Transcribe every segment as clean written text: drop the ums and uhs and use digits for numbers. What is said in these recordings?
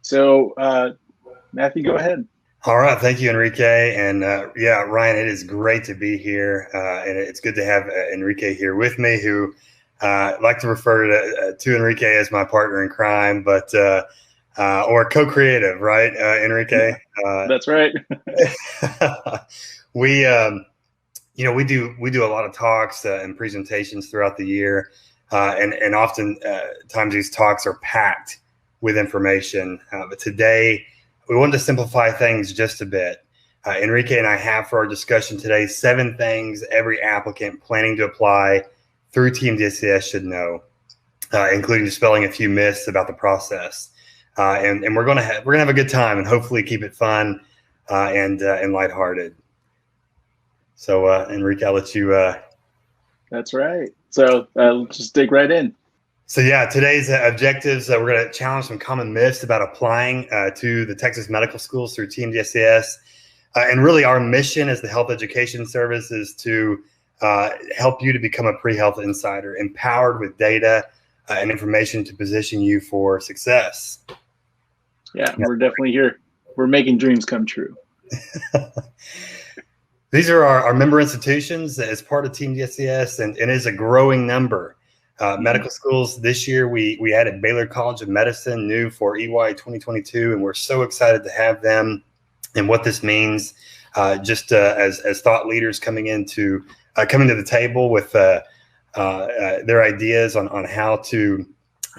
So, Matthew, go ahead. All right. Thank you, Enrique. And yeah, Ryan, it is great to be here. And it's good to have Enrique here with me, who I like to refer to Enrique as my partner in crime, but or co-creative, right, Enrique? That's right. We do a lot of talks and presentations throughout the year, and often times these talks are packed with information. But today, we wanted to simplify things just a bit. Enrique and I have for our discussion today 7 things every applicant planning to apply through TMDSAS should know, including dispelling a few myths about the process. And we're gonna have a good time and hopefully keep it fun and lighthearted. So Enrique, I'll let you. That's right. So let's just dig right in. So yeah, today's objectives, we're going to challenge some common myths about applying to the Texas medical schools through TMDSAS. And really our mission as the Health Education Service is to help you to become a pre-health insider, empowered with data and information to position you for success. Yeah, we're definitely here. We're making dreams come true. These are our member institutions as part of TMDSAS, and it is a growing number. Medical schools this year, we added Baylor College of Medicine new for EY 2022, and we're so excited to have them and what this means just as thought leaders coming to the table with their ideas on how to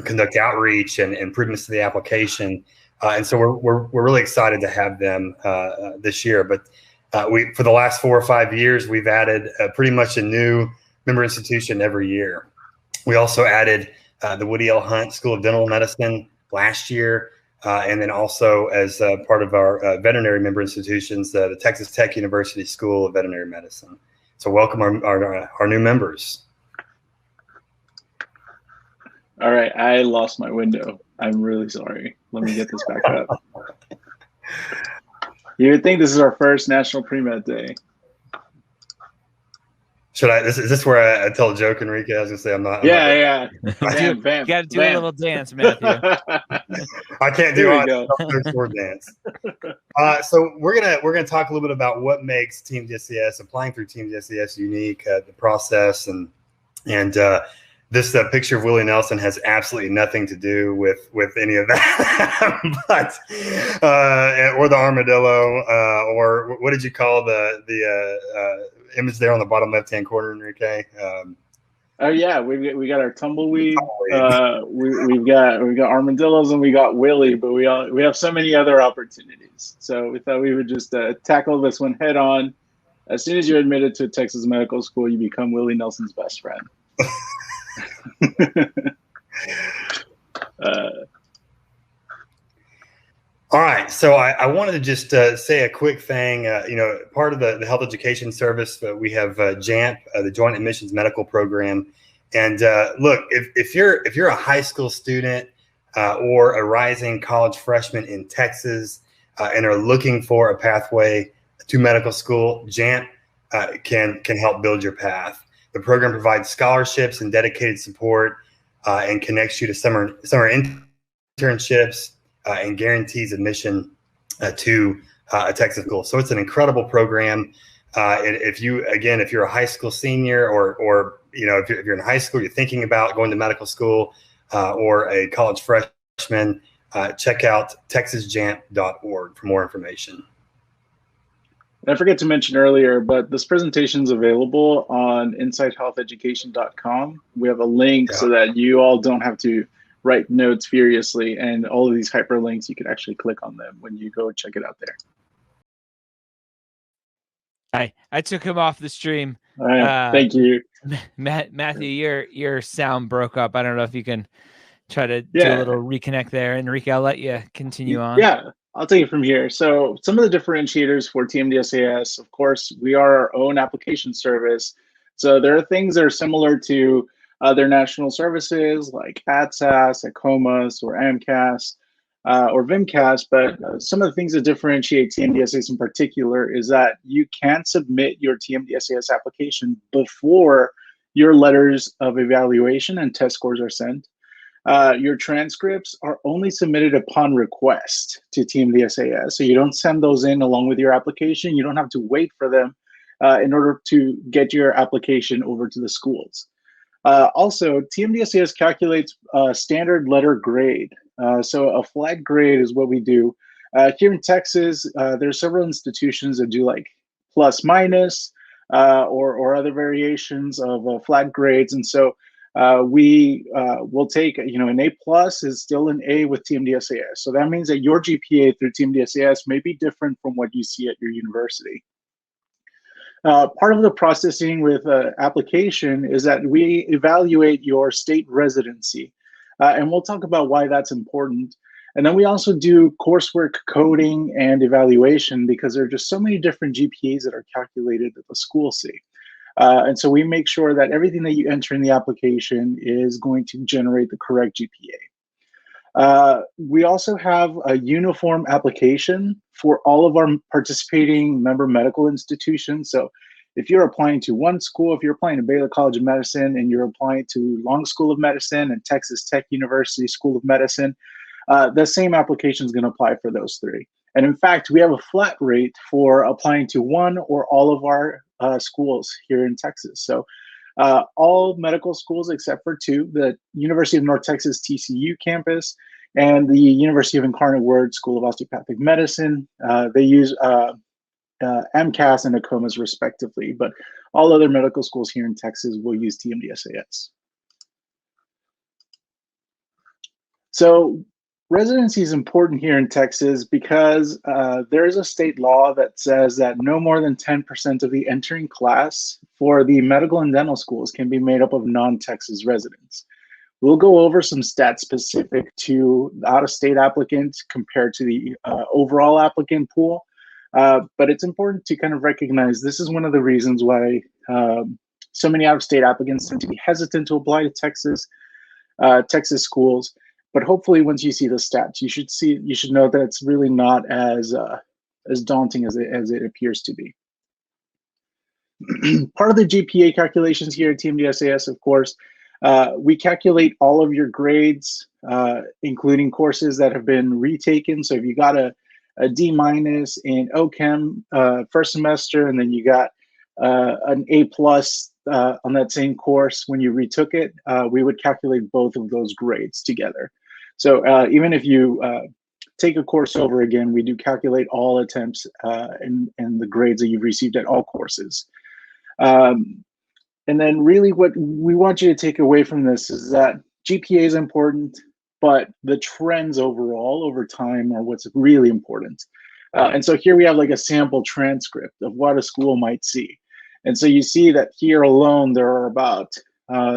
conduct outreach and improvements to the application. And so we're really excited to have them this year. But for the last 4 or 5 years, we've added pretty much a new member institution every year. We also added the Woody L. Hunt School of Dental Medicine last year, and then also as part of our veterinary member institutions, the Texas Tech University School of Veterinary Medicine. So welcome our new members. All right, I lost my window. I'm really sorry. Let me get this back up. You would think this is our first National Pre-Med Day. Should I? Is this where I tell a joke, Enrique? I was gonna say I'm not. Yeah. You got to do a little dance, Matthew. I can't do a dance. So we're gonna talk a little bit about what makes TMDSAS, applying through TMDSAS, unique, the process, and this picture of Willie Nelson has absolutely nothing to do with any of that, but or the armadillo, or what did you call the image there on the bottom left-hand corner, Enrique? Oh yeah, we got our tumbleweed. We've got armadillos and we got Willie, but we have so many other opportunities. So we thought we would just tackle this one head on. As soon as you're admitted to a Texas medical school, you become Willie Nelson's best friend. All right, so I wanted to just say a quick thing. Part of the Health Education Service, we have JAMP, the Joint Admissions Medical Program. And look, if you're a high school student or a rising college freshman in Texas and are looking for a pathway to medical school, JAMP can help build your path. The program provides scholarships and dedicated support and connects you to summer internships and guarantees admission to a Texas school. So it's an incredible program. If you're a high school senior or if you're in high school, you're thinking about going to medical school or a college freshman, check out texasjamp.org for more information. I forgot to mention earlier, but this presentation is available on insighthealtheducation.com. We have a link so that you all don't have to write notes furiously, and all of these hyperlinks, you can actually click on them when you go check it out there. I took him off the stream. Thank you. Matthew, your sound broke up. I don't know if you can try to do a little reconnect there. Enrique, I'll let you continue on. Yeah. I'll take it from here. So some of the differentiators for TMDSAS, of course, we are our own application service. So there are things that are similar to other national services like ADSAS, ACOMAS, or AMCAS, or VIMCAS. But some of the things that differentiate TMDSAS in particular is that you can submit your TMDSAS application before your letters of evaluation and test scores are sent. Your transcripts are only submitted upon request to TMDSAS. So you don't send those in along with your application. You don't have to wait for them in order to get your application over to the schools. Also, TMDSAS calculates standard letter grade. So a flat grade is what we do. Here in Texas, there are several institutions that do like plus minus or other variations of flat grades. And so we will take, an A plus is still an A with TMDSAS. So that means that your GPA through TMDSAS may be different from what you see at your university. Part of the processing with application is that we evaluate your state residency. And we'll talk about why that's important. And then we also do coursework coding and evaluation because there are just so many different GPAs that are calculated that the schools see. And so we make sure that everything that you enter in the application is going to generate the correct GPA. We also have a uniform application for all of our participating member medical institutions. So if you're applying to one school, if you're applying to Baylor College of Medicine and you're applying to Long School of Medicine and Texas Tech University School of Medicine, the same application is going to apply for those three. And in fact, we have a flat rate for applying to one or all of our schools here in Texas. So all medical schools except for two, the University of North Texas TCU campus and the University of Incarnate Word School of Osteopathic Medicine, they use MCAS and ACOMAS respectively, but all other medical schools here in Texas will use TMDSAS. So residency is important here in Texas because there is a state law that says that no more than 10% of the entering class for the medical and dental schools can be made up of non-Texas residents. We'll go over some stats specific to out-of-state applicants compared to the overall applicant pool, but it's important to kind of recognize this is one of the reasons why so many out-of-state applicants tend to be hesitant to apply to Texas schools. But hopefully, once you see the stats, you should know that it's really not as daunting as it appears to be. Part of the GPA calculations here at TMDSAS, of course, we calculate all of your grades, including courses that have been retaken. So if you got a D- in OChem first semester, and then you got an A+ on that same course when you retook it, we would calculate both of those grades together. So even if you take a course over again, we do calculate all attempts and the grades that you've received at all courses. And then really what we want you to take away from this is that GPA is important, but the trends overall over time are what's really important. And so here we have like a sample transcript of what a school might see. And so you see that here alone, there are about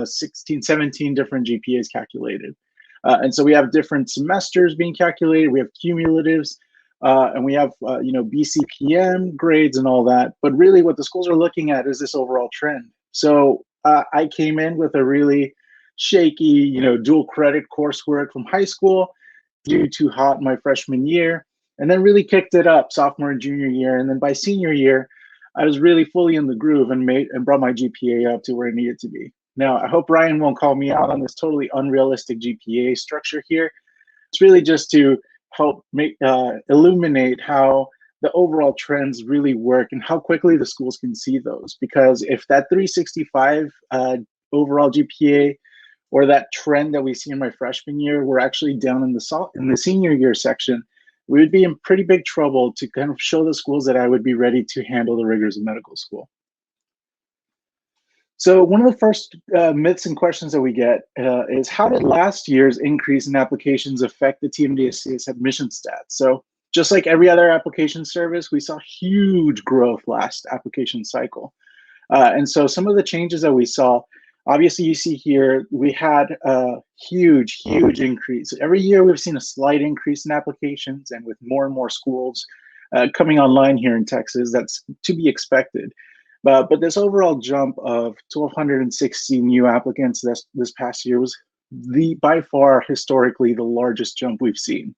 16, 17 different GPAs calculated. And so we have different semesters being calculated, we have cumulatives, and we have BCPM grades and all that. But really what the schools are looking at is this overall trend. So I came in with a really shaky, dual credit coursework from high school due to hot my freshman year, and then really kicked it up sophomore and junior year. And then by senior year, I was really fully in the groove and brought my GPA up to where it needed to be. Now, I hope Ryan won't call me out on this totally unrealistic GPA structure here. It's really just to help illuminate how the overall trends really work and how quickly the schools can see those. Because if that 365 overall GPA or that trend that we see in my freshman year, we're actually down in the senior year section, we would be in pretty big trouble to kind of show the schools that I would be ready to handle the rigors of medical school. So one of the first myths and questions that we get is how did last year's increase in applications affect the TMDSAS admission stats? So just like every other application service, we saw huge growth last application cycle. And so some of the changes that we saw, obviously you see here, we had a huge increase. Every year we've seen a slight increase in applications, and with more and more schools coming online here in Texas, that's to be expected. But this overall jump of 1,260 new applicants this past year was by far historically the largest jump we've seen.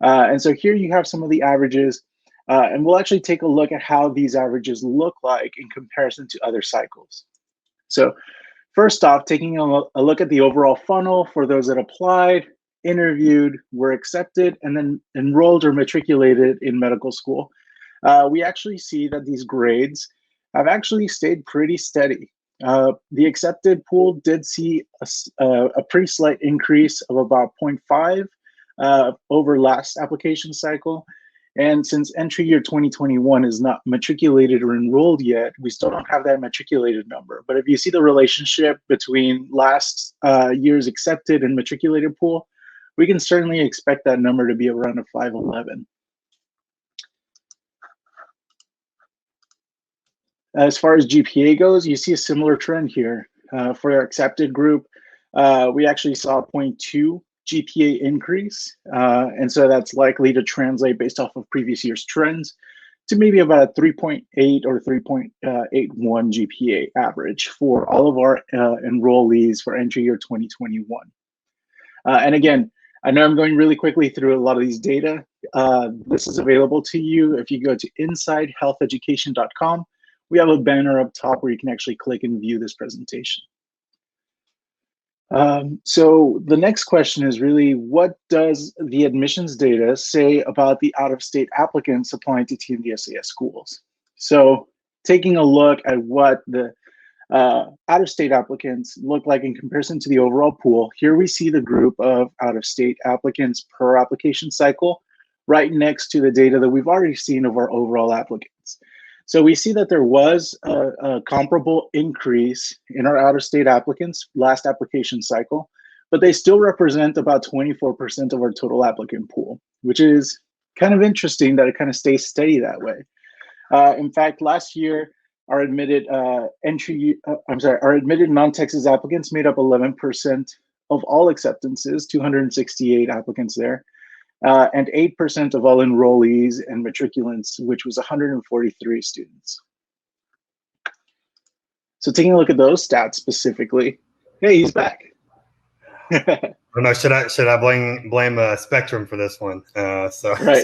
And so here you have some of the averages, and we'll actually take a look at how these averages look like in comparison to other cycles. So first off, taking a look at the overall funnel for those that applied, interviewed, were accepted, and then enrolled or matriculated in medical school, we actually see that these grades have actually stayed pretty steady. The accepted pool did see a pretty slight increase of about 0.5 over last application cycle. And since entry year 2021 is not matriculated or enrolled yet, we still don't have that matriculated number. But if you see the relationship between last year's accepted and matriculated pool, we can certainly expect that number to be around a 511. As far as GPA goes, you see a similar trend here. For our accepted group, we actually saw a 0.2 GPA increase. And so that's likely to translate based off of previous year's trends to maybe about a 3.8 or 3.81 GPA average for all of our enrollees for entry year 2021. And again, I know I'm going really quickly through a lot of these data. This is available to you if you go to insidehealtheducation.com. We have a banner up top where you can actually click and view this presentation. So the next question is really, what does the admissions data say about the out-of-state applicants applying to TMDSAS schools? So taking a look at what the out-of-state applicants look like in comparison to the overall pool, here we see the group of out-of-state applicants per application cycle right next to the data that we've already seen of our overall applicants. So we see that there was a comparable increase in our out-of-state applicants last application cycle, but they still represent about 24% of our total applicant pool, which is kind of interesting that it kind of stays steady that way. In fact, last year, our admitted non-Texas applicants made up 11% of all acceptances, 268 applicants there. And 8% of all enrollees and matriculants, which was 143 students. So taking a look at those stats specifically, hey, he's back. I don't know, should I blame Spectrum for this one? Right.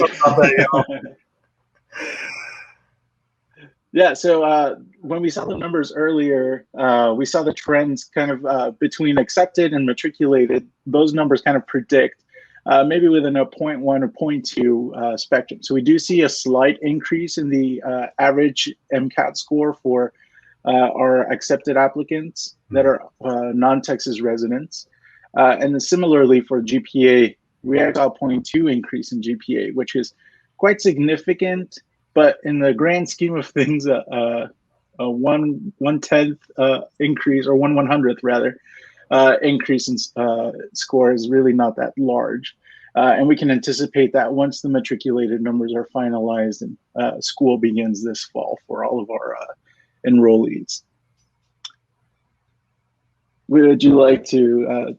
Yeah, so when we saw the numbers earlier, we saw the trends kind of between accepted and matriculated. Those numbers kind of predict maybe within a 0.1 or 0.2 spectrum. So we do see a slight increase in the average MCAT score for our accepted applicants that are non-Texas residents. And then similarly for GPA, we had a 0.2 increase in GPA, which is quite significant, but in the grand scheme of things, a 1/10 increase, or 1/100th rather, increase in score is really not that large. And we can anticipate that once the matriculated numbers are finalized and school begins this fall for all of our enrollees. Would you like to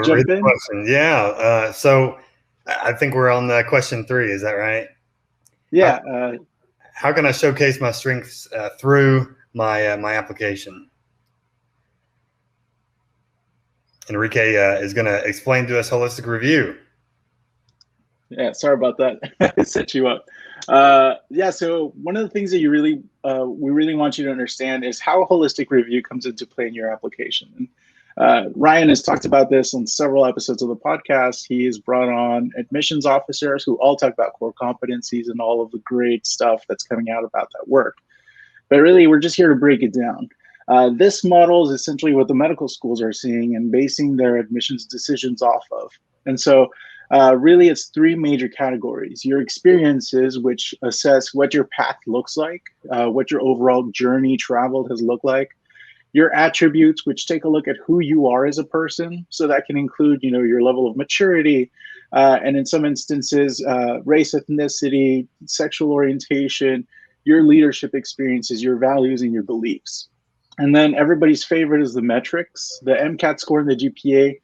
jump in? Question. Yeah, so I think we're on question 3, is that right? Yeah. How can I showcase my strengths through my my application? Enrique is going to explain to us holistic review. Yeah, sorry about that. I set you up. Yeah, so one of the things that we really want you to understand is how holistic review comes into play in your application. Ryan has talked about this on several episodes of the podcast. He has brought on admissions officers who all talk about core competencies and all of the great stuff that's coming out about that work. But really, we're just here to break it down. This model is essentially what the medical schools are seeing and basing their admissions decisions off of. And so really it's 3 major categories. Your experiences, which assess what your path looks like, what your overall journey traveled has looked like. Your attributes, which take a look at who you are as a person. So that can include, your level of maturity, and in some instances, race, ethnicity, sexual orientation, your leadership experiences, your values, and your beliefs. And then everybody's favorite is the metrics, the MCAT score and the GPA.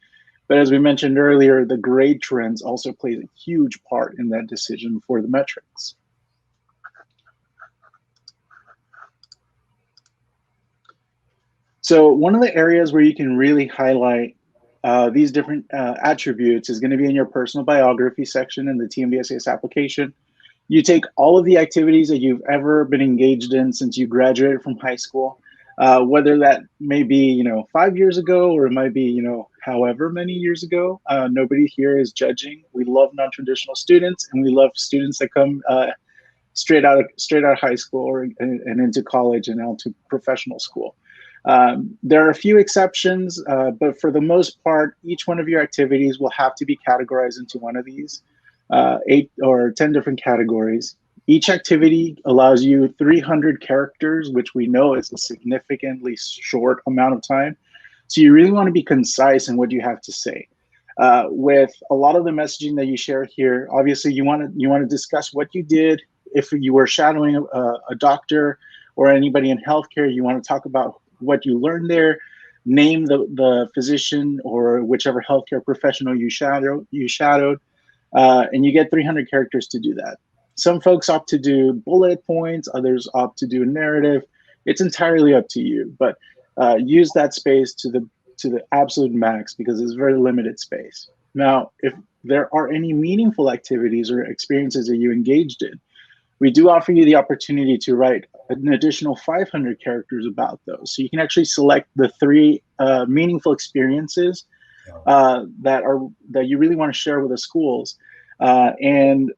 But as we mentioned earlier, the grade trends also plays a huge part in that decision for the metrics. So one of the areas where you can really highlight these different attributes is going to be in your personal biography section in the TMDSAS application. You take all of the activities that you've ever been engaged in since you graduated from high school. whether that may be, 5 years ago, or it might be, however many years ago. Nobody here is judging. We love non-traditional students, and we love students that come straight out of high school and into college and out to professional school. There are a few exceptions, but for the most part, each one of your activities will have to be categorized into one of these 8 or 10 different categories. Each activity allows you 300 characters, which we know is a significantly short amount of time. So you really want to be concise in what you have to say. With a lot of the messaging that you share here, obviously you want to discuss what you did. If you were shadowing a doctor or anybody in healthcare, you want to talk about what you learned there, name the physician or whichever healthcare professional you shadowed, and you get 300 characters to do that. Some folks opt to do bullet points, others opt to do a narrative. It's entirely up to you, but use that space to the absolute max, because it's very limited space. Now, if there are any meaningful activities or experiences that you engaged in, we do offer you the opportunity to write an additional 500 characters about those. So you can actually select the 3 meaningful experiences that you really want to share with the schools, and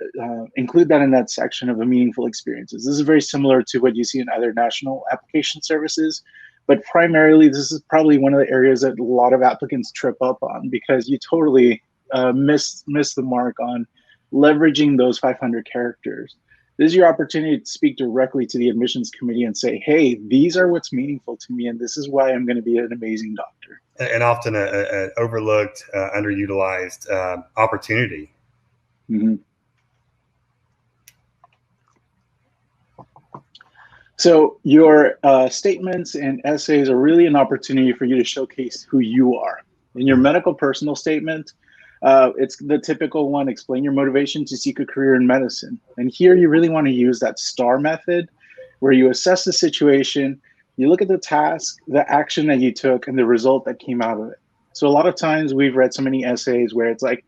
include that in that section of the meaningful experiences. This is very similar to what you see in other national application services, but primarily this is probably one of the areas that a lot of applicants trip up on, because you totally miss the mark on leveraging those 500 characters. This is your opportunity to speak directly to the admissions committee and say, hey, these are what's meaningful to me, and this is why I'm going to be an amazing doctor. And often an overlooked, underutilized opportunity. Mm-hmm. So your statements and essays are really an opportunity for you to showcase who you are. In your medical personal statement, it's the typical one: explain your motivation to seek a career in medicine. And here you really want to use that STAR method, where you assess the situation, you look at the task, the action that you took, and the result that came out of it. So a lot of times we've read so many essays where it's like,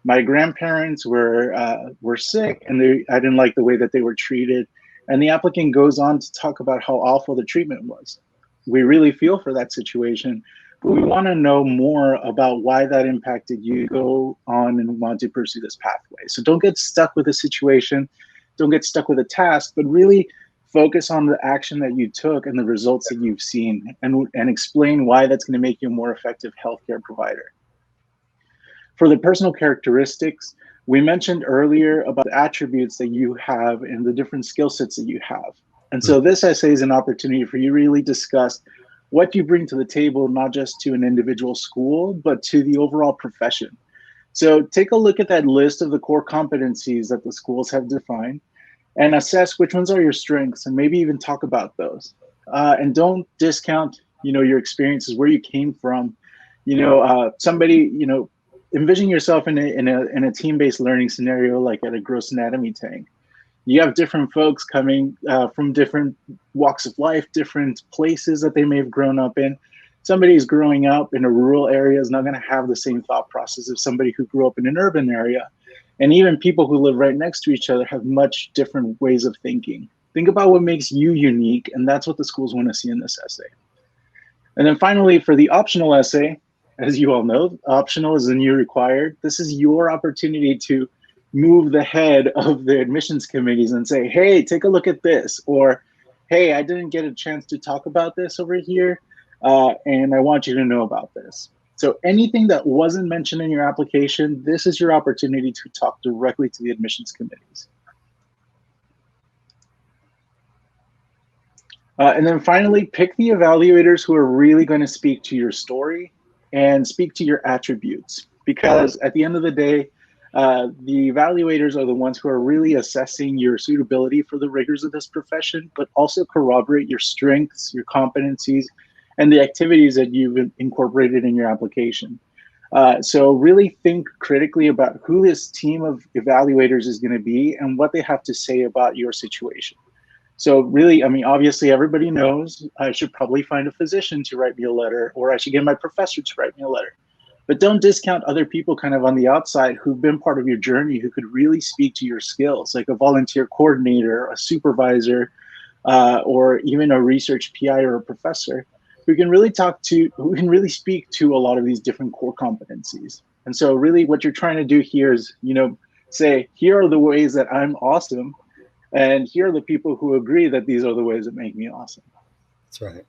my grandparents were sick, and I didn't like the way that they were treated. And the applicant goes on to talk about how awful the treatment was. We really feel for that situation, but we want to know more about why that impacted you. Go on and want to pursue this pathway. So don't get stuck with a situation, don't get stuck with a task, but really focus on the action that you took and the results that you've seen, and explain why that's going to make you a more effective healthcare provider. For the personal characteristics, we mentioned earlier about the attributes that you have and the different skill sets that you have. And so this essay is an opportunity for you to really discuss what you bring to the table, not just to an individual school, but to the overall profession. So take a look at that list of the core competencies that the schools have defined, and assess which ones are your strengths, and maybe even talk about those. And don't discount, your experiences, where you came from. Envision yourself in a team-based learning scenario, like at a gross anatomy tank. You have different folks coming from different walks of life, different places that they may have grown up in. Somebody who's growing up in a rural area is not going to have the same thought process as somebody who grew up in an urban area. And even people who live right next to each other have much different ways of thinking. Think about what makes you unique, and that's what the schools want to see in this essay. And then finally, for the optional essay, as you all know, optional is the new required. This is your opportunity to move the head of the admissions committees and say, hey, take a look at this, or hey, I didn't get a chance to talk about this over here, and I want you to know about this. So anything that wasn't mentioned in your application, this is your opportunity to talk directly to the admissions committees. And then finally, pick the evaluators who are really going to speak to your story and speak to your attributes, because at the end of the day, the evaluators are the ones who are really assessing your suitability for the rigors of this profession, but also corroborate your strengths, your competencies, and the activities that you've incorporated in your application. So really think critically about who this team of evaluators is going to be and what they have to say about your situation. So really, obviously everybody knows I should probably find a physician to write me a letter, or I should get my professor to write me a letter. But don't discount other people kind of on the outside who've been part of your journey, who could really speak to your skills, like a volunteer coordinator, a supervisor, or even a research PI or a professor who can really speak to a lot of these different core competencies. And so really what you're trying to do here is, say, here are the ways that I'm awesome, and here are the people who agree that these are the ways that make me awesome. That's right.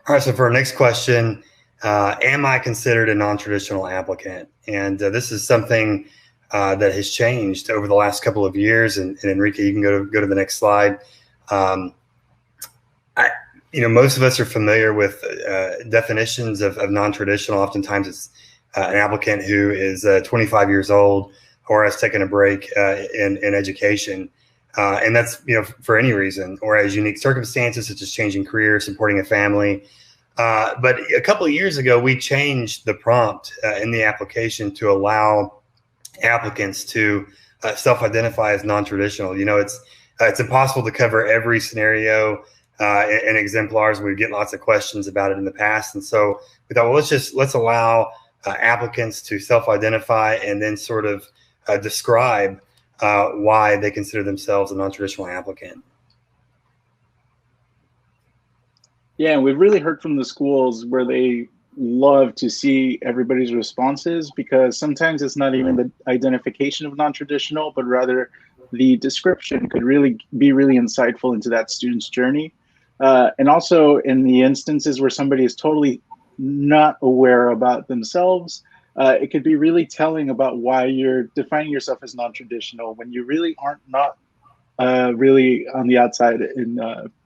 All right, so for our next question, am I considered a non-traditional applicant? And this is something that has changed over the last couple of years. And Enrique, you can go to the next slide. Most of us are familiar with definitions of non-traditional. Oftentimes it's an applicant who is 25 years old or has taken a break in education. And that's, for any reason, or has unique circumstances such as changing career, supporting a family. But a couple of years ago, we changed the prompt in the application to allow applicants to self-identify as non-traditional. It's impossible to cover every scenario in exemplars. We get lots of questions about it in the past. And so we thought, well, let's allow applicants to self-identify and then sort of describe why they consider themselves a non-traditional applicant. Yeah, and we've really heard from the schools where they love to see everybody's responses, because sometimes it's not even the identification of non-traditional, but rather the description could really be really insightful into that student's journey. And also in the instances where somebody is totally not aware about themselves, it could be really telling about why you're defining yourself as non-traditional when you really aren't not really on the outside in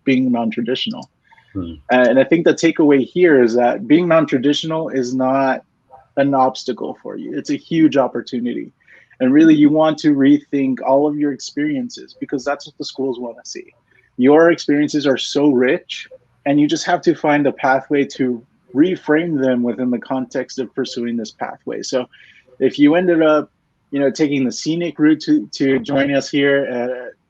being non-traditional. And I think the takeaway here is that being non-traditional is not an obstacle for you. It's a huge opportunity. And really, you want to rethink all of your experiences, because that's what the schools want to see. Your experiences are so rich, and you just have to find a pathway to reframe them within the context of pursuing this pathway. So if you ended up, taking the scenic route to join us here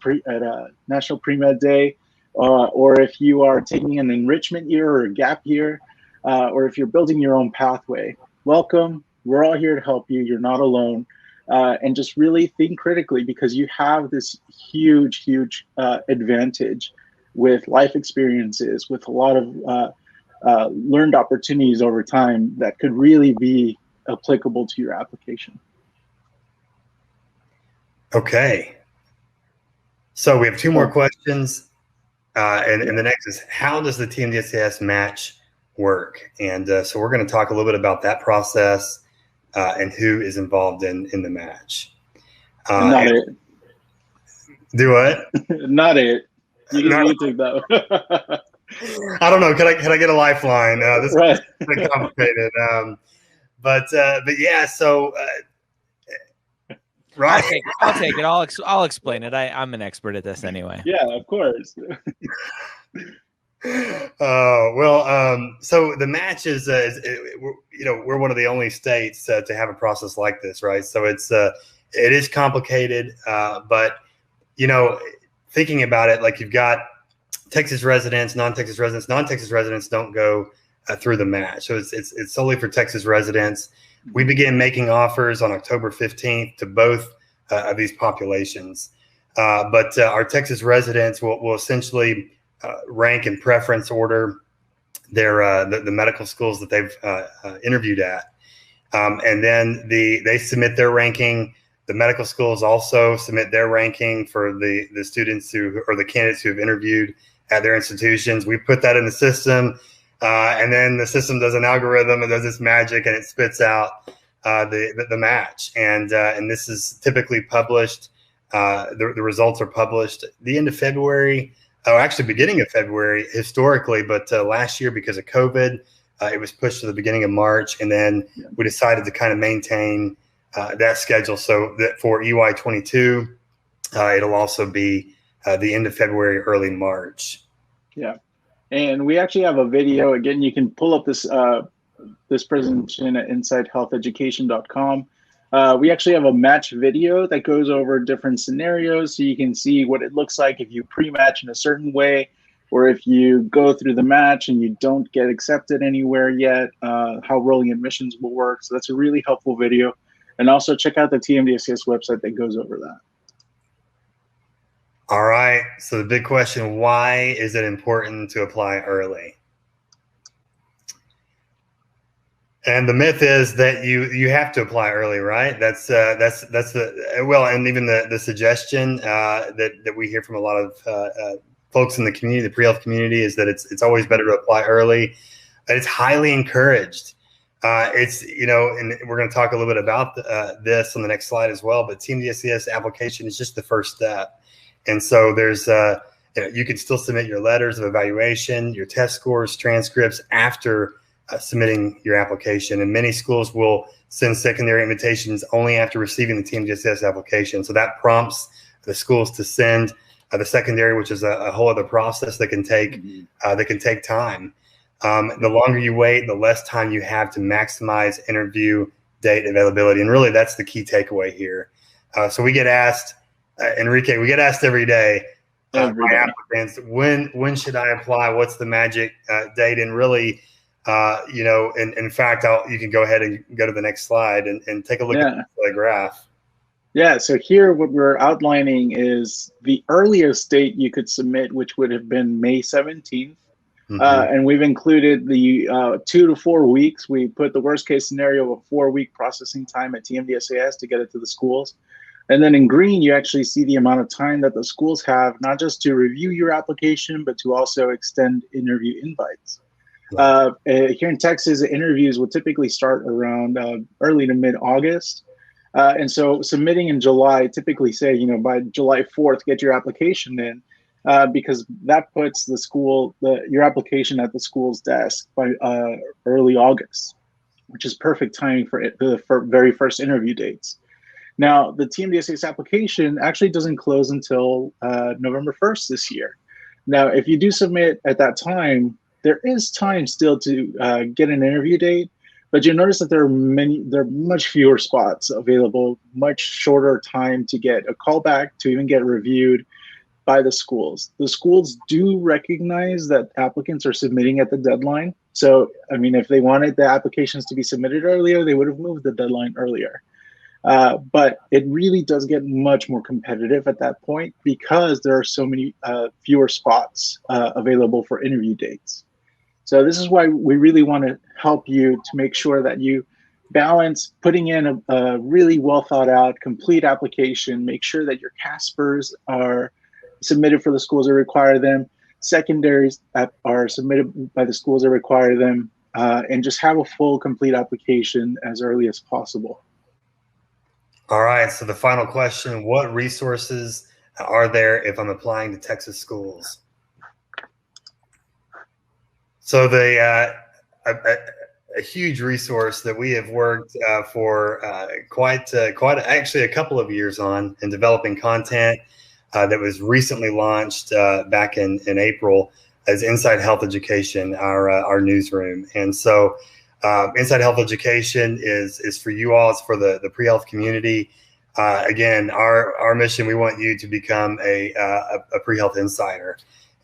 at National Pre-Med Day, or if you are taking an enrichment year or a gap year, or if you're building your own pathway, welcome. We're all here to help you. You're not alone. And just really think critically, because you have this huge advantage with life experiences, with a lot of learned opportunities over time that could really be applicable to your application. Okay. So we have two more questions. And the next is, how does the TMDSAS match work? And so we're going to talk a little bit about that process and who is involved in the match. Not it. Do what? Not it. You can take that. I don't know. Can I get a lifeline? This right. is kind of complicated. But yeah. So. Right. I'll take it. I'll explain it. I'm an expert at this anyway. Yeah, of course. So the match is we're one of the only states to have a process like this, right? So it is complicated, but thinking about it, like you've got Texas residents, non-Texas residents. Non-Texas residents don't go through the match, so it's solely for Texas residents. We began making offers on October 15th to both of these populations. But our Texas residents will essentially rank in preference order their the medical schools that they've interviewed at. And then they submit their ranking. The medical schools also submit their ranking for the students or the candidates who have interviewed at their institutions. We put that in the system. And then the system does an algorithm and does this magic, and it spits out the match. And this is typically published. The results are published the end of February, actually beginning of February historically, but last year because of COVID, it was pushed to the beginning of March. And then we decided to kind of maintain that schedule so that for EY22, it'll also be the end of February, early March. Yeah. And we actually have a video. Again, you can pull up this this presentation at insidehealtheducation.com. We actually have a match video that goes over different scenarios, so you can see what it looks like if you pre-match in a certain way, or if you go through the match and you don't get accepted anywhere yet, how rolling admissions will work. So that's a really helpful video. And also check out the TMDSAS website that goes over that. All right. So the big question, why is it important to apply early? And the myth is that you have to apply early, right? That's the well, and even the suggestion that we hear from a lot of folks in the community, the pre-health community, is that it's always better to apply early. And it's highly encouraged. It's, you know, and we're going to talk a little bit about this on the next slide as well. But TMDSAS application is just the first step, and so there's you can still submit your letters of evaluation, your test scores, transcripts after submitting your application. And many schools will send secondary invitations only after receiving the TMDSAS application. So that prompts the schools to send the secondary, which is a whole other process that can take time. The longer you wait, the less time you have to maximize interview date availability. And really, that's the key takeaway here. So we get asked, Enrique, we get asked every day by applicants, when should I apply? What's the magic date? And really, you know, in fact, you can go ahead and go to the next slide and take a look at the graph. Yeah, so here what we're outlining is the earliest date you could submit, which would have been May 17th. And we've included the 2 to 4 weeks. We put the worst case scenario of a 4-week processing time at TMDSAS to get it to the schools. And then in green, you actually see the amount of time that the schools have, not just to review your application, but to also extend interview invites. Here in Texas, interviews will typically start around early to mid-August. And so submitting in July, typically say, you know, by July 4th, get your application in. Because that puts your application at the school's desk by early August, which is perfect timing for the very first interview dates. Now, the TMDSAS application actually doesn't close until November 1st this year. Now, if you do submit at that time, there is time still to get an interview date, but you'll notice that there are much fewer spots available, much shorter time to get a callback, to even get reviewed by the schools. The schools do recognize that applicants are submitting at the deadline. So, I mean, if they wanted the applications to be submitted earlier, they would have moved the deadline earlier. But it really does get much more competitive at that point because there are so many fewer spots available for interview dates. So this is why we really want to help you to make sure that you balance putting in a really well thought out, complete application, make sure that your CASPers are submitted for the schools that require them, secondaries that are submitted by the schools that require them, and just have a full, complete application as early as possible. All right, so the final question, what resources are there if I'm applying to Texas schools? So a huge resource that we have worked for quite actually a couple of years on in developing content that was recently launched back in April as Inside Health Education, our newsroom. And so Inside Health Education is for you all, it's for the pre-health community. Again, our mission, we want you to become a pre-health insider.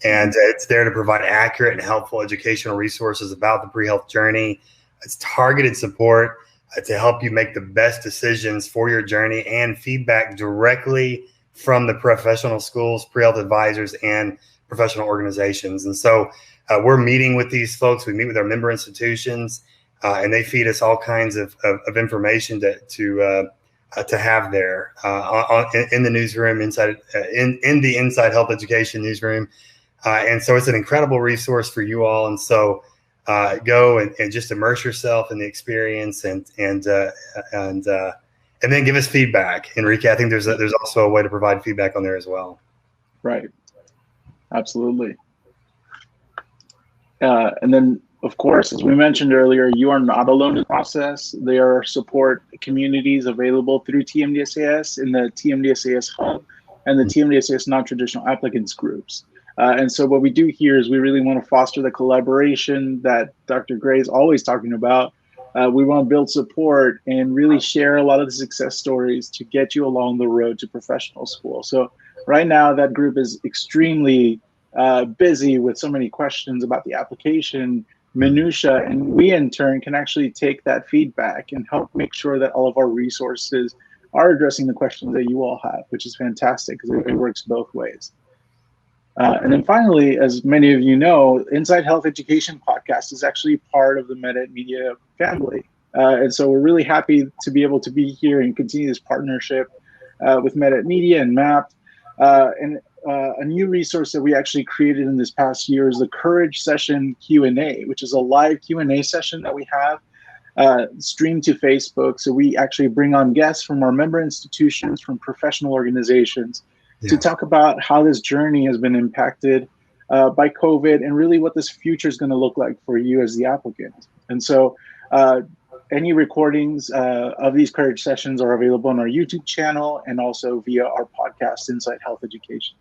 And it's there to provide accurate and helpful educational resources about the pre-health journey. It's targeted support to help you make the best decisions for your journey and feedback directly from the professional schools, pre-health advisors, and professional organizations. And so we're meeting with these folks. We meet with our member institutions, and they feed us all kinds of information to have there in the newsroom, in the Inside Health Education newsroom. And so it's an incredible resource for you all. And so go and just immerse yourself in the experience and then give us feedback. Enrique, I think there's also a way to provide feedback on there as well. Right. Absolutely. And then, of course, as we mentioned earlier, you are not alone in the process. There are support communities available through TMDSAS in the TMDSAS Hub and the TMDSAS Non-Traditional Applicants groups. And so what we do here is we really want to foster the collaboration that Dr. Gray is always talking about. We want to build support and really share a lot of the success stories to get you along the road to professional school. So right now that group is extremely busy with so many questions about the application minutia, and we in turn can actually take that feedback and help make sure that all of our resources are addressing the questions that you all have, which is fantastic because it works both ways. And then finally, as many of you know, Inside Health Education podcast is actually part of the MedEd Media family. And so we're really happy to be able to be here and continue this partnership with MedEd Media and MAP. And a new resource that we actually created in this past year is the Courage Session Q&A, which is a live Q&A session that we have streamed to Facebook. So we actually bring on guests from our member institutions, from professional organizations, to talk about how this journey has been impacted by COVID and really what this future is going to look like for you as the applicant. And so any recordings of these Courage sessions are available on our YouTube channel and also via our podcast, Inside Health Education.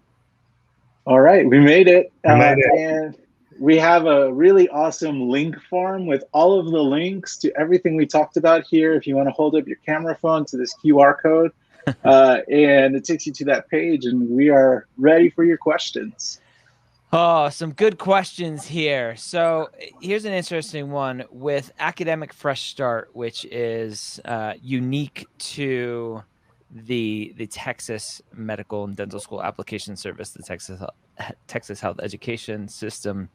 All right, we made it. And we have a really awesome link farm with all of the links to everything we talked about here. If you want to hold up your camera phone to this QR code, and it takes you to that page, and we are ready for your questions. Oh, some good questions here. So here's an interesting one with Academic Fresh Start, which is unique to the Texas Medical and Dental School Application Service, the Texas Health Education System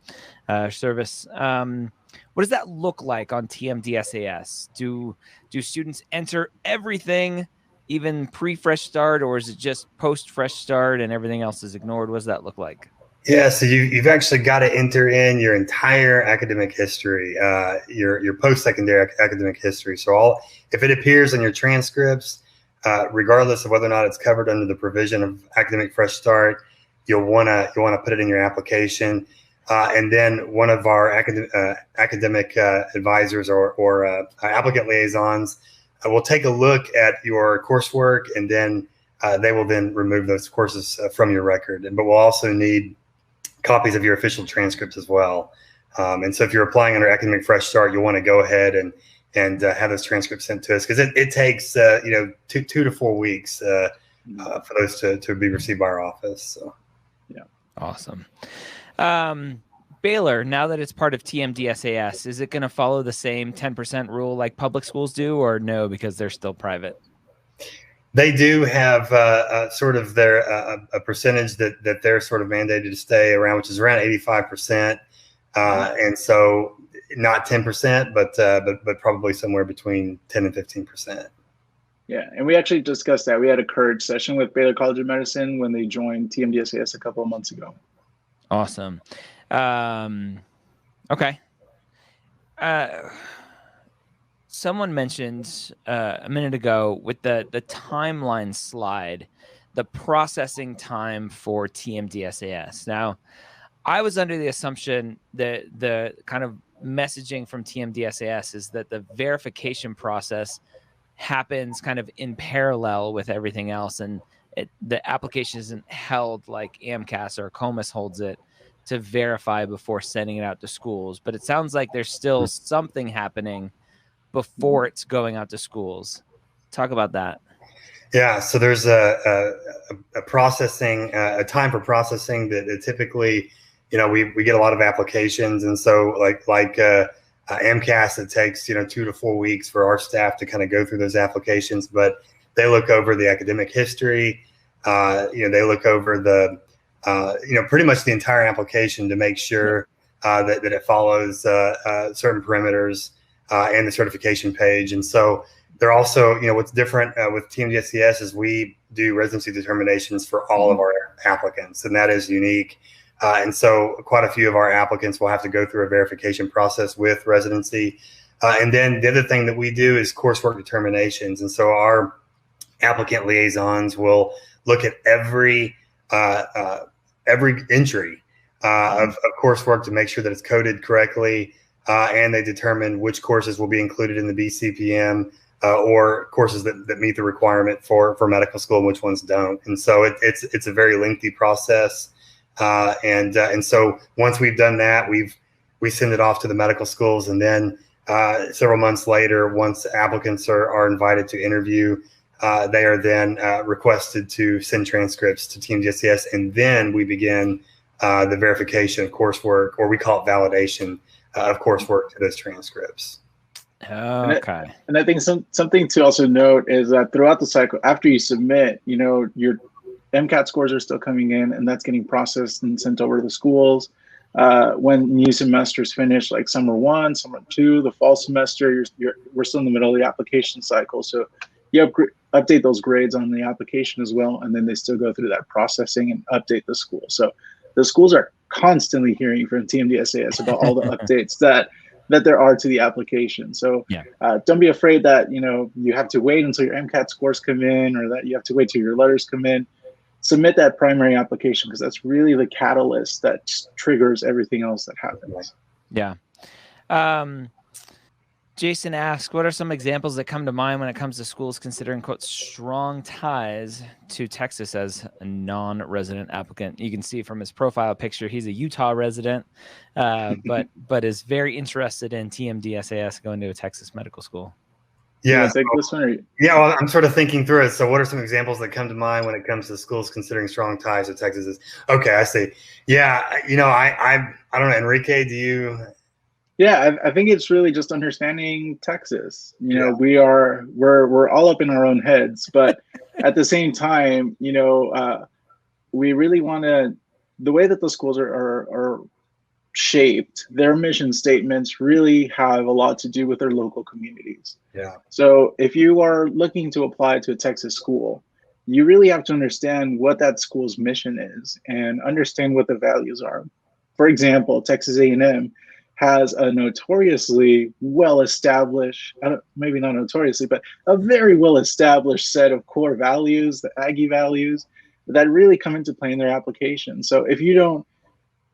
service. What does that look like on TMDSAS? Do students enter everything, even pre-Fresh Start, or is it just post-Fresh Start and everything else is ignored? What does that look like? Yeah, so you've actually got to enter in your entire academic history, your post-secondary academic history. So if it appears in your transcripts, regardless of whether or not it's covered under the provision of Academic Fresh Start, you'll want to put it in your application, and then one of our academic advisors or applicant liaisons will take a look at your coursework, and then they will then remove those courses from your record. But we'll also need copies of your official transcripts as well. And so if you're applying under Academic Fresh Start, you'll want to go ahead and have those transcripts sent to us, because it takes 2 to 4 weeks for those to be received by our office. So yeah, awesome. Baylor, now that it's part of TMDSAS, is it going to follow the same 10% rule like public schools do, or no, because they're still private? They do have sort of their a percentage that they're sort of mandated to stay around, which is around 85%, and so not 10%, but probably somewhere between 10 and 15%. Yeah, and we actually discussed that. We had a Courage session with Baylor College of Medicine when they joined TMDSAS a couple of months ago. Awesome. Okay. Someone mentioned a minute ago with the timeline slide, the processing time for TMDSAS. Now, I was under the assumption that the kind of messaging from TMDSAS is that the verification process happens kind of in parallel with everything else, and the application isn't held like AMCAS or COMAS holds it to verify before sending it out to schools. But it sounds like there's still something happening before it's going out to schools. Talk about that. Yeah, so there's a processing, a time for processing that typically, we get a lot of applications, and so like AMCAS, it takes 2 to 4 weeks for our staff to kind of go through those applications. But they look over the academic history, they look over the pretty much the entire application to make sure that it follows certain parameters and the certification page. And so they're also, what's different with TMDSAS is we do residency determinations for all of our applicants, and that is unique. And so quite a few of our applicants will have to go through a verification process with residency. And then the other thing that we do is coursework determinations. And so our applicant liaisons will look at every entry of coursework to make sure that it's coded correctly, and they determine which courses will be included in the BCPM or courses that meet the requirement for medical school and which ones don't. And so it's a very lengthy process. And so once we've done that, we send it off to the medical schools, and then several months later, once applicants are invited to interview, they are then requested to send transcripts to TMDSAS, and then we begin the verification of coursework, or we call it validation of coursework to those transcripts. Okay. And I think something to also note is that throughout the cycle, after you submit, your MCAT scores are still coming in, and that's getting processed and sent over to the schools. When new semesters finish, like summer 1, summer 2, the fall semester, we're still in the middle of the application cycle. So you update those grades on the application as well, and then they still go through that processing and update the school. So the schools are constantly hearing from TMDSAS about all the updates that there are to the application. So don't be afraid that you have to wait until your MCAT scores come in, or that you have to wait till your letters come in. Submit that primary application, because that's really the catalyst that triggers everything else that happens. Yeah. Jason asks, what are some examples that come to mind when it comes to schools considering, quote, strong ties to Texas as a non-resident applicant? You can see from his profile picture, he's a Utah resident, but is very interested in TMDSAS going to a Texas medical school. Yeah. Take this one, or... Yeah, well, I'm sort of thinking through it. So what are some examples that come to mind when it comes to schools considering strong ties to Texas? Okay, I see. Yeah, I don't know, Enrique, do you... Yeah, I think it's really just understanding Texas. We're all up in our own heads, but at the same time, we really want to, the way that the schools are shaped, their mission statements really have a lot to do with their local communities. Yeah. So if you are looking to apply to a Texas school, you really have to understand what that school's mission is and understand what the values are. For example, Texas A&M has a notoriously well-established, maybe not notoriously, but a very well-established set of core values, the Aggie values, that really come into play in their application. So if you don't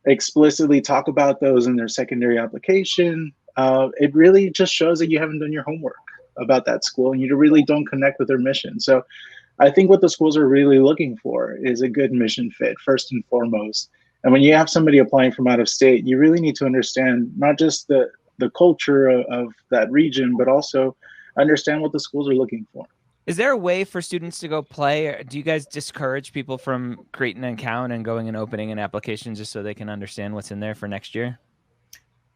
explicitly talk about those in their secondary application, it really just shows that you haven't done your homework about that school, and you really don't connect with their mission. So I think what the schools are really looking for is a good mission fit, first and foremost. And when you have somebody applying from out of state, you really need to understand not just the culture of that region, but also understand what the schools are looking for. Is there a way for students to go play? Or do you guys discourage people from creating an account and going and opening an application just so they can understand what's in there for next year?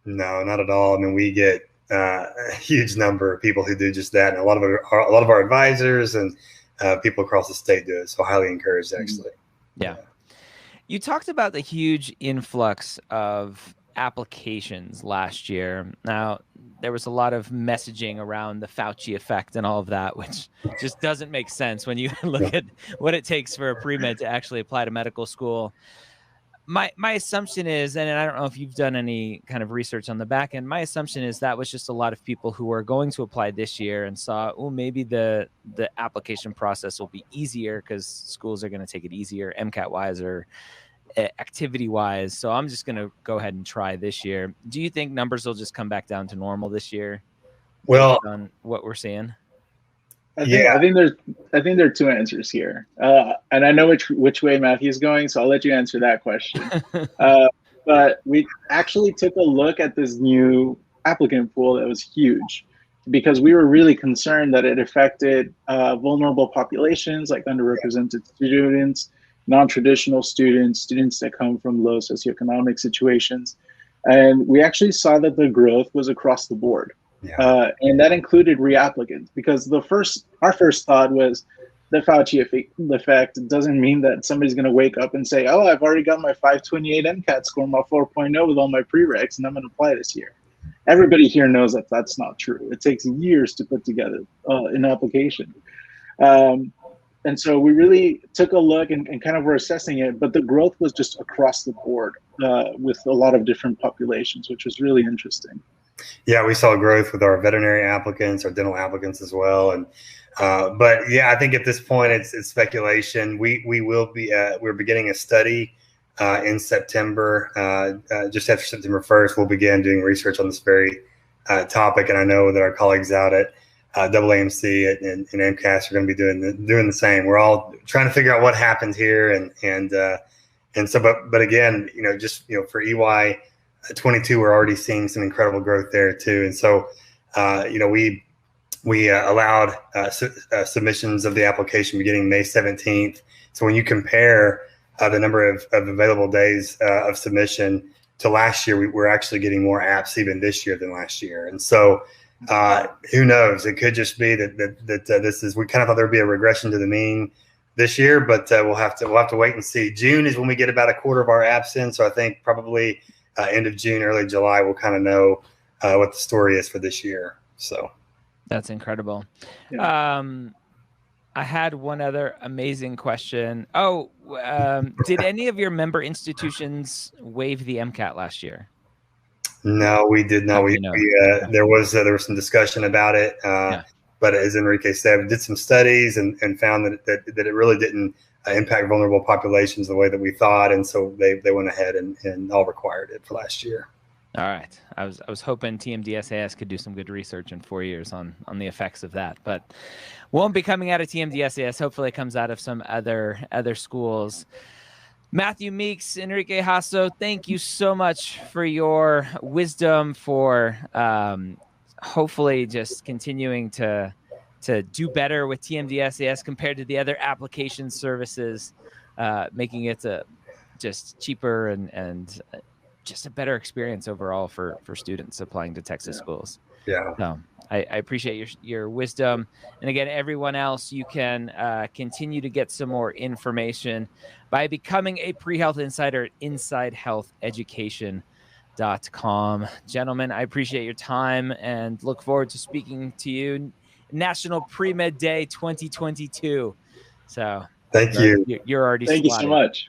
No, not at all. I mean, we get a huge number of people who do just that, and a lot of our advisors and people across the state do it. So highly encouraged, actually. Yeah. You talked about the huge influx of applications last year. Now, there was a lot of messaging around the Fauci effect and all of that, which just doesn't make sense when you look at what it takes for a pre-med to actually apply to medical school. My assumption is, and I don't know if you've done any kind of research on the back end, my assumption is that was just a lot of people who are going to apply this year and saw, oh, maybe the application process will be easier because schools are going to take it easier, MCAT-wise or activity-wise. So I'm just going to go ahead and try this year. Do you think numbers will just come back down to normal this year? Well, on what we're seeing. I think there are two answers here, and I know which way Matthew's going, so I'll let you answer that question. But we actually took a look at this new applicant pool that was huge, because we were really concerned that it affected vulnerable populations like underrepresented students, non-traditional students that come from low socioeconomic situations, and we actually saw that the growth was across the board. Yeah. And that included reapplicants, because our first thought was the Fauci effect doesn't mean that somebody's going to wake up and say, oh, I've already got my 528 MCAT score, my 4.0 with all my prereqs, and I'm going to apply this year. Everybody here knows that that's not true. It takes years to put together an application. And so we really took a look and kind of were assessing it, but the growth was just across the board with a lot of different populations, which was really interesting. Yeah, we saw growth with our veterinary applicants, our dental applicants as well. And but yeah, I think at this point it's speculation. We're beginning a study in September. Just after September 1st, we'll begin doing research on this very topic. And I know that our colleagues out at AAMC and MCAS are going to be doing the same. We're all trying to figure out what happened here, and so but again, for EY 22, we're already seeing some incredible growth there too. And so we allowed submissions of the application beginning May 17th. So when you compare the number of available days of submission to last year, we're actually getting more apps even this year than last year. And so who knows? It could just be that we kind of thought there'd be a regression to the mean this year, but we'll have to wait and see. June is when we get about a quarter of our absence, so I think probably end of June, early July, we'll kind of know what the story is for this year. So that's incredible. Yeah. I had one other amazing question. Oh, did any of your member institutions waive the MCAT last year? No, we did not. There was some discussion about it, but as Enrique said, we did some studies and found that it really didn't impact vulnerable populations the way that we thought, and so they went ahead and all required it for last year. All right, I was hoping TMDSAS could do some good research in 4 years on the effects of that, but won't be coming out of TMDSAS. Hopefully, it comes out of some other schools. Matthew, Meeks, Enrique Jasso, thank you so much for your wisdom, for hopefully just continuing to do better with TMDSAS compared to the other application services, making it just cheaper and just a better experience overall for students applying to Texas schools. Yeah. So I appreciate your wisdom. And again, everyone else, you can continue to get some more information by becoming a pre-health insider at InsideHealthEducation.com. Gentlemen, I appreciate your time and look forward to speaking to you National Pre-Med Day 2022. So thank you. You're already Thank you so much.